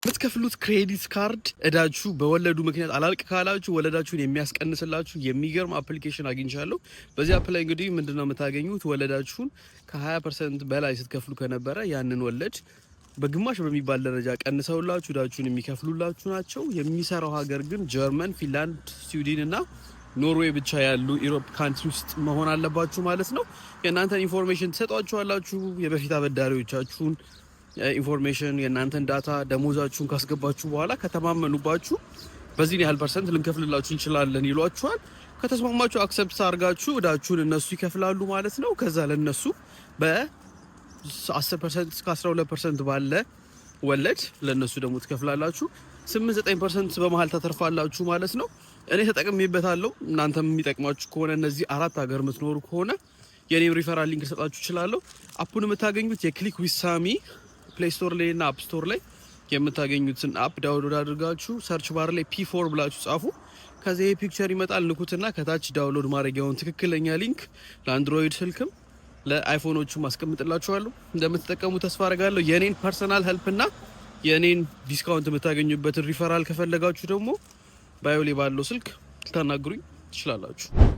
የምትከፍሉት ክሬዲት ካርድ እዳችሁ በወለዱ ምክንያት አላልቅ ካላችሁ ወለዳችሁን የሚያስቀንስላችሁ የሚገርም አፕሊኬሽን አግኝቻለሁ። በዚህ አፕ ላይ እንግዲህ ምንድነው የምታገኙት? ወለዳችሁን ከ20% በላይ ስትከፍሉ ከነበረ ያንን ወለድ በግማሽ በሚባል ደረጃ ቀንሰውላችሁ እዳችሁን የሚከፍሉላችሁ ናቸው። የሚሰራው ሀገር ግን ጀርመን፣ ፊንላንድ፣ ስዊድን እና ኖርዌይ ብቻ ያሉ ኢሮፕ ካንትሪ ውስጥ መሆን አለባችሁ ማለት ነው። የእናንተን ኢንፎርሜሽን ትሰጧችኋላችሁ። የበፊት አበዳሪዎቻችሁን ኢንፎርሜሽን የእናንተን ዳታ ደሞዛችሁን ካስገባችሁ በኋላ ከተማመኑባችሁ በዚህ ያህል ፐርሰንት ልንከፍልላችሁ እንችላለን ይሏችኋል። ከተስማማችሁ አክሰፕት አድርጋችሁ እዳችሁን እነሱ ይከፍላሉ ማለት ነው። ከዛ ለነሱ በ10% እስከ 12% ባለ ወለድ ለነሱ ደግሞ ትከፍላላችሁ። 8-9% በመሃል ተተርፋላችሁ ማለት ነው። እኔ ተጠቅሜበታለሁ። እናንተም የሚጠቅማችሁ ከሆነ እነዚህ 4 ሀገር የምትኖሩ ከሆነ የኔም ሪፈራል ሊንክ ሰጣችሁ እችላለሁ። አፑን የምታገኙት የክሊክ ዊዝ ሳሚ ፕሌይ ስቶር ላይ እና አፕ ስቶር ላይ የምታገኙትን አፕ ዳውንሎድ አድርጋችሁ ሰርች ባር ላይ P4 ብላችሁ ጻፉ። ከዚህ ይሄ ፒክቸር ይመጣል። ንኩትና ከታች ዳውንሎድ ማድረጊያውን ትክክለኛ ሊንክ ለአንድሮይድ ስልክም ለአይፎኖቹም አስቀምጥላችኋለሁ። እንደምትጠቀሙ ተስፋ አደርጋለሁ። የኔን ፐርሰናል ሄልፕ እና የኔን ዲስካውንት የምታገኙበትን ሪፈራል ከፈለጋችሁ ደግሞ ባዮ ላይ ባለው ስልክ ልታናግሩኝ ትችላላችሁ።